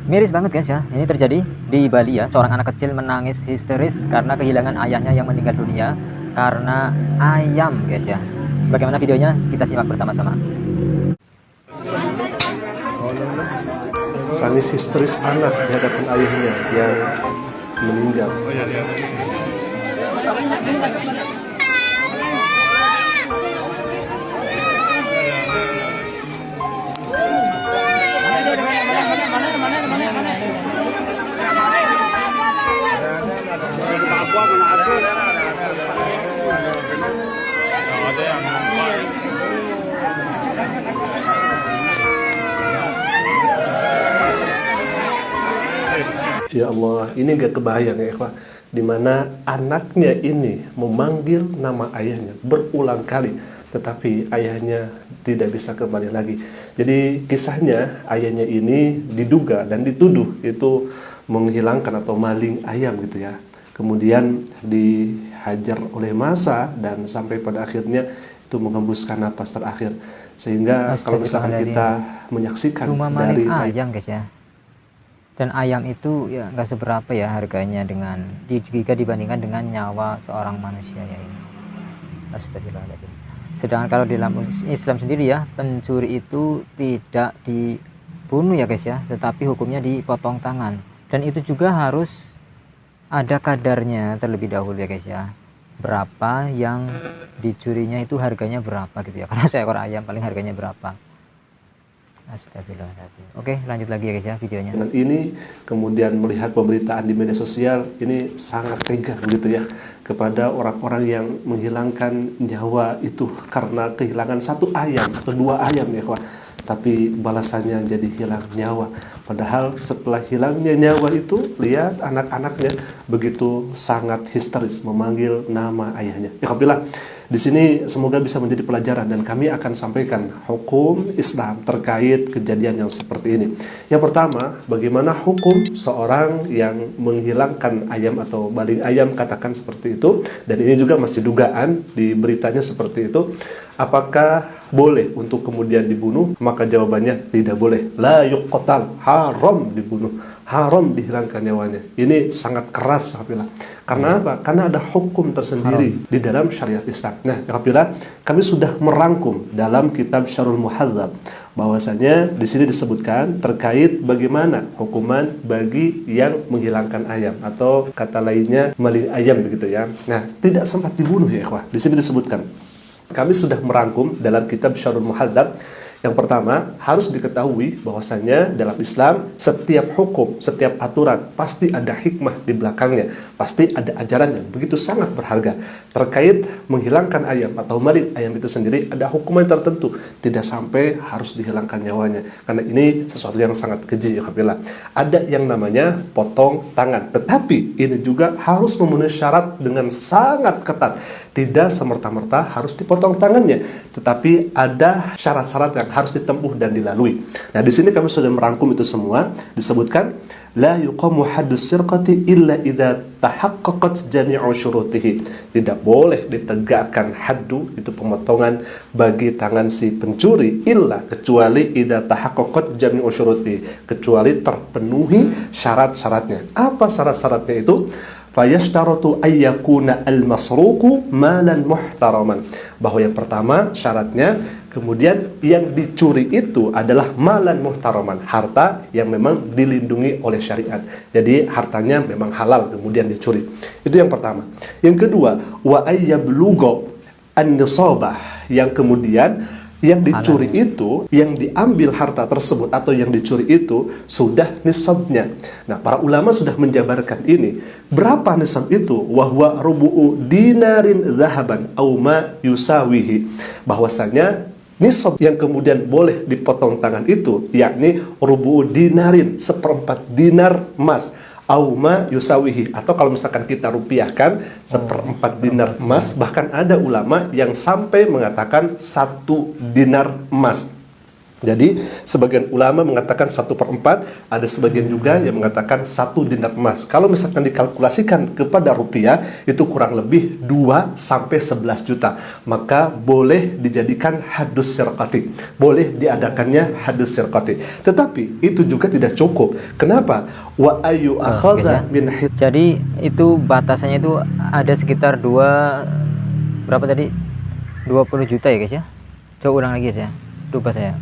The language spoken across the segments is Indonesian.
Miris banget guys ya, ini terjadi di Bali ya. Seorang anak kecil menangis histeris karena kehilangan ayahnya yang meninggal dunia karena ayam guys ya. Bagaimana videonya? Kita simak bersama-sama. Tangis histeris anak di hadapan ayahnya yang meninggal. Ya Allah, ini gak kebayang ya ikhwah, dimana anaknya ini memanggil nama ayahnya berulang kali, tetapi ayahnya tidak bisa kembali lagi. Jadi kisahnya ayahnya ini diduga dan dituduh itu menghilangkan atau maling ayam gitu ya. Kemudian dihajar oleh massa dan sampai pada akhirnya itu menghembuskan napas terakhir. Sehingga kalau misalkan kita menyaksikan dari ayam guys ya. Dan ayam itu ya nggak seberapa ya harganya dengan jika dibandingkan dengan nyawa seorang manusia ya guys. Astagfirullahaladzim. Sedangkan kalau di dalam Islam sendiri ya, pencuri itu tidak dibunuh ya guys ya, tetapi hukumnya dipotong tangan. Dan itu juga harus ada kadarnya terlebih dahulu ya guys ya. Berapa yang dicurinya itu harganya berapa gitu ya. Karena seekor ayam paling harganya berapa. Astagfirullahaladzim. Oke, lanjut lagi ya guys ya videonya. Dan ini kemudian melihat pemberitaan di media sosial, ini sangat tega begitu ya kepada orang-orang yang menghilangkan nyawa itu karena kehilangan satu ayam atau dua ayam ya kawan. Tapi balasannya jadi hilang nyawa. Padahal setelah hilangnya nyawa itu, lihat anak-anaknya begitu sangat histeris memanggil nama ayahnya. Ya Alhamdulillah. Di sini semoga bisa menjadi pelajaran dan kami akan sampaikan hukum Islam terkait kejadian yang seperti ini. Yang pertama, bagaimana hukum seorang yang menghilangkan ayam atau maling ayam, katakan seperti itu, dan ini juga masih dugaan di beritanya seperti itu. Apakah boleh untuk kemudian dibunuh? Maka jawabannya tidak boleh. La yuqtal, haram dibunuh, haram dihilangkan nyawanya. Ini sangat keras Alhamdulillah. Karena apa? Karena ada hukum tersendiri di dalam syariat Islam. Nah, Alhamdulillah, kami sudah merangkum dalam kitab Syarhul Muhadzab bahwasanya di sini disebutkan terkait bagaimana hukuman bagi yang menghilangkan ayam atau kata lainnya maling ayam begitu ya. Nah, tidak sempat dibunuh ya ikhwah. Di sini disebutkan. Kami sudah merangkum dalam kitab Syarhul Muhadzab. Yang pertama, harus diketahui bahwasanya dalam Islam setiap hukum, setiap aturan pasti ada hikmah di belakangnya, pasti ada ajaran yang begitu sangat berharga. Terkait menghilangkan ayam atau maling ayam itu sendiri ada hukuman tertentu, tidak sampai harus dihilangkan nyawanya, karena ini sesuatu yang sangat keji. Alhamdulillah. Ada yang namanya potong tangan, tetapi ini juga harus memenuhi syarat dengan sangat ketat. Tidak semerta-merta harus dipotong tangannya, tetapi ada syarat-syarat yang harus ditempuh dan dilalui. Nah, di sini kami sudah merangkum itu semua. Disebutkan la yuqamu haddus sirqati illa idza tahaqqaqat jami'u syurutihi. Tidak boleh ditegakkan haddu, itu pemotongan bagi tangan si pencuri, illa kecuali idza tahaqqaqat jami'u syurutihi, kecuali terpenuhi syarat-syaratnya. Apa syarat-syaratnya itu? Fayashtaratu ayyakuna al-masruqu malan muhtaraman. Bahwa yang pertama syaratnya, kemudian yang dicuri itu adalah malan muhtaraman, harta yang memang dilindungi oleh syariat. Jadi hartanya memang halal kemudian dicuri. Itu yang pertama. Yang kedua, wa ayyablugha an-nisabah, yang kemudian yang dicuri itu, yang diambil harta tersebut atau yang dicuri itu sudah nisabnya. Nah, para ulama sudah menjabarkan ini. Berapa nisab itu? Wahwa rubu'u dinarin zahaban au ma yusawihi. Bahwasanya nisab yang kemudian boleh dipotong tangan itu yakni rubu'u dinarin, seperempat dinar emas, auma yusawihi, atau kalau misalkan kita rupiahkan seperempat dinar emas. Bahkan ada ulama yang sampai mengatakan 1 dinar emas. Jadi sebagian ulama mengatakan 1/4, ada sebagian juga yang mengatakan 1 dinar emas. Kalau misalkan dikalkulasikan kepada rupiah, itu kurang lebih 2 sampai 11 juta. Maka boleh dijadikan hadus sirqati, boleh diadakannya hadus sirqati. Tetapi itu juga tidak cukup. Kenapa? Wa ayu akhadha min hit. Jadi itu batasannya itu ada sekitar berapa tadi? 20 juta ya guys ya. Coba ulang lagi guys ya. Lupa saya.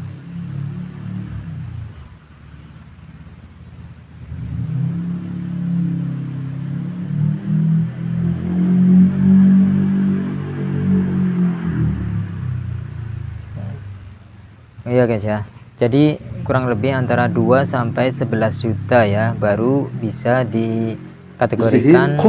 Iya guys ya. Jadi kurang lebih antara 2 sampai 11 juta ya baru bisa dikategorikan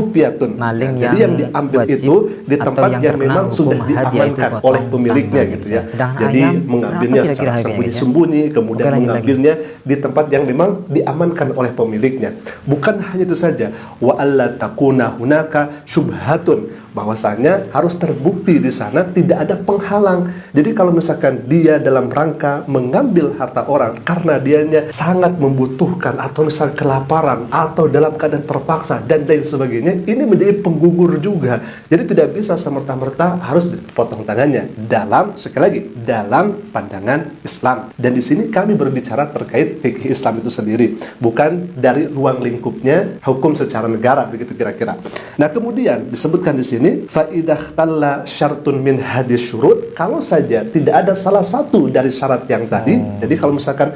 maling Jadi yang diambil itu di tempat yang memang sudah diamankan oleh pemiliknya gitu ya. Jadi mengambilnya secara sembunyi-sembunyi, kemudian mengambilnya di tempat yang memang diamankan oleh pemiliknya. Bukan hanya itu saja, wa alla takuna hunaka syubhatun, bahwasanya harus terbukti di sana tidak ada penghalang. Jadi kalau misalkan dia dalam rangka mengambil harta orang karena dianya sangat membutuhkan atau misalnya kelaparan atau dalam keadaan terpaksa dan lain sebagainya, ini menjadi penggugur juga. Jadi tidak bisa semerta-merta harus dipotong tangannya dalam, sekali lagi, dalam pandangan Islam. Dan di sini kami berbicara terkait fikih Islam itu sendiri, bukan dari ruang lingkupnya hukum secara negara, begitu kira-kira. Nah, kemudian disebutkan di sini fa idah talla syartun min hadis syurut, kalau saja tidak ada salah satu dari syarat yang tadi. Jadi kalau misalkan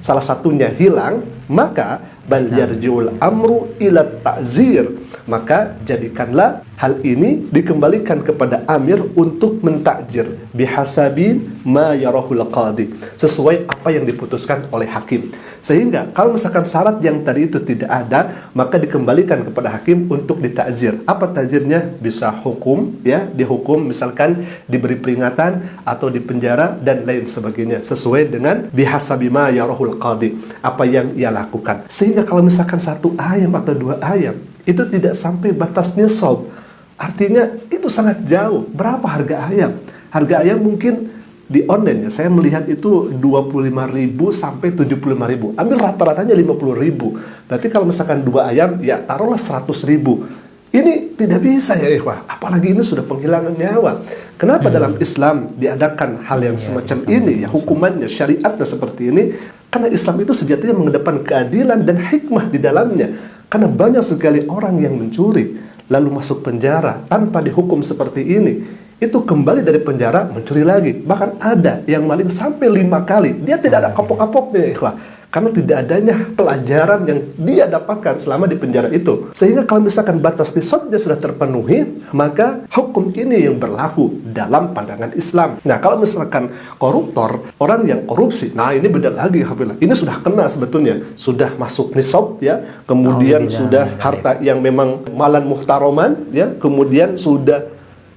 salah satunya hilang, maka bal yarji'ul amru ila ta'zir, maka jadikanlah hal ini dikembalikan kepada amir untuk mentakjir bihasabi ma yarahul qadi, sesuai apa yang diputuskan oleh hakim. Sehingga kalau misalkan syarat yang tadi itu tidak ada, maka dikembalikan kepada hakim untuk ditakzir. Apa takzirnya? Bisa hukum ya, dihukum, misalkan diberi peringatan atau dipenjara dan lain sebagainya, sesuai dengan bihasabi ma yarahul qadi, apa yang ia lakukan. Sehingga kalau misalkan 1 ayam atau 2 ayam itu tidak sampai batas nisab, artinya itu sangat jauh. Berapa harga ayam? Harga ayam mungkin di online ya, saya melihat itu 25.000 sampai 75.000. Ambil rata-ratanya 50.000. Berarti kalau misalkan 2 ayam ya taruhlah 100.000. Ini tidak bisa ya ikhwah, apalagi ini sudah penghilangan nyawa. Kenapa dalam Islam diadakan hal yang semacam ini ya, hukumannya, syariatnya seperti ini? Karena Islam itu sejatinya mengedepan keadilan dan hikmah di dalamnya. Karena banyak sekali orang yang mencuri lalu masuk penjara tanpa dihukum seperti ini, itu kembali dari penjara mencuri lagi. Bahkan ada yang maling sampai 5 kali, dia tidak ada kapok-kapoknya ikhwah, karena tidak adanya pelajaran yang dia dapatkan selama di penjara itu. Sehingga kalau misalkan batas nisabnya sudah terpenuhi, maka hukum ini yang berlaku dalam pandangan Islam. Nah, kalau misalkan koruptor, orang yang korupsi, nah ini beda lagi. Ini sudah kena sebetulnya, sudah masuk nisab ya, kemudian sudah harta yang memang malan muhtaroman ya, kemudian sudah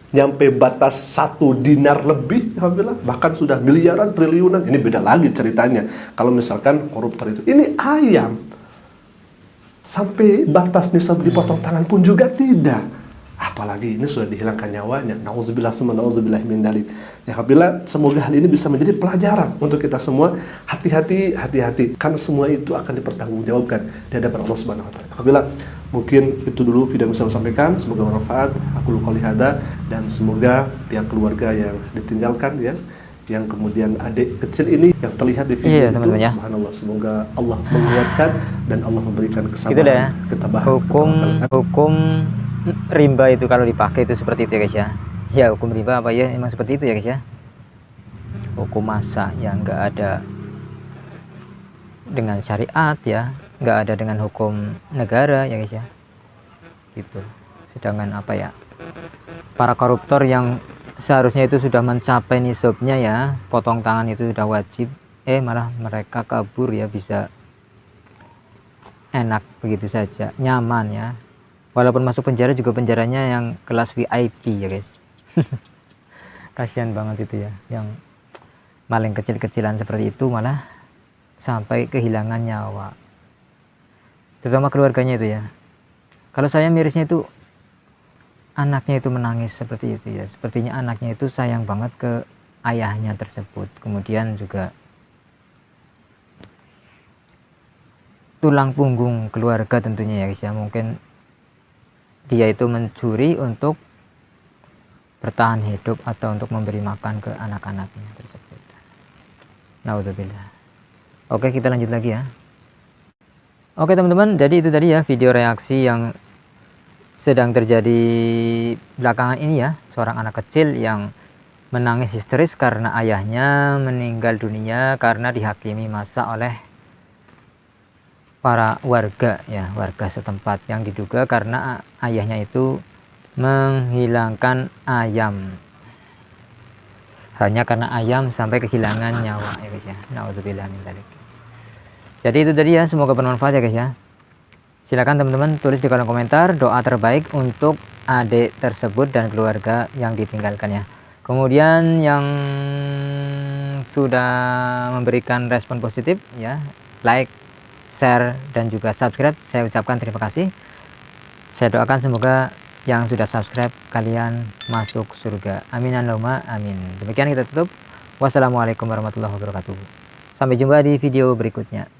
nyampe batas 1 dinar lebih, bahkan sudah miliaran, triliunan. Ini beda lagi ceritanya. Kalau misalkan koruptor itu, ini ayam sampai batas nisab dipotong tangan pun juga tidak. Apalagi ini sudah dihilangkan nyawanya. Nauzubillah summa nauzubillah min dzalik. Ya Alhamdulillah, semoga hal ini bisa menjadi pelajaran untuk kita semua. Hati-hati, hati-hati, karena semua itu akan dipertanggungjawabkan di hadapan Allah Subhanahu wa taala. Alhamdulillah, mungkin itu dulu video yang bisa saya sampaikan. Semoga bermanfaat. Aku qouli hada, dan semoga pihak keluarga yang ditinggalkan ya, yang kemudian adik kecil ini yang terlihat di video itu, subhanallah, semoga Allah menguatkan dan Allah memberikan kesabaran, ketabahan. Hukum rimba itu kalau dipakai itu seperti itu ya guys ya. Ya, hukum rimba apa ya, emang seperti itu ya guys ya. Hukum masa yang enggak ada dengan syariat ya, nggak ada dengan hukum negara ya guys ya, gitu. Sedangkan apa ya, para koruptor yang seharusnya itu sudah mencapai nisabnya ya, potong tangan itu sudah wajib, malah mereka kabur ya, bisa enak begitu saja, nyaman ya, walaupun masuk penjara juga penjaranya yang kelas VIP ya guys. Kasihan banget itu ya, yang maling kecil-kecilan seperti itu malah sampai kehilangan nyawa, terutama keluarganya itu ya. Kalau saya mirisnya itu anaknya itu menangis seperti itu ya, sepertinya anaknya itu sayang banget ke ayahnya tersebut, kemudian juga tulang punggung keluarga tentunya ya guys ya. Mungkin dia itu mencuri untuk bertahan hidup atau untuk memberi makan ke anak-anaknya tersebut. Naudzubillah. Oke, kita lanjut lagi ya. Oke teman-teman, jadi itu tadi ya video reaksi yang sedang terjadi belakangan ini ya. Seorang anak kecil yang menangis histeris karena ayahnya meninggal dunia karena dihakimi masa oleh para warga ya, warga setempat, yang diduga karena ayahnya itu menghilangkan ayam. Hanya karena ayam sampai kehilangan nyawa ya guys ya. Naudzubillah min dzalik. Jadi itu tadi ya, semoga bermanfaat ya guys ya. Silakan teman-teman tulis di kolom komentar doa terbaik untuk adik tersebut dan keluarga yang ditinggalkan ya. Kemudian yang sudah memberikan respon positif ya, like, share, dan juga subscribe, saya ucapkan terima kasih. Saya doakan semoga yang sudah subscribe kalian masuk surga. Amin Allahumma amin. Demikian kita tutup. Wassalamualaikum warahmatullahi wabarakatuh. Sampai jumpa di video berikutnya.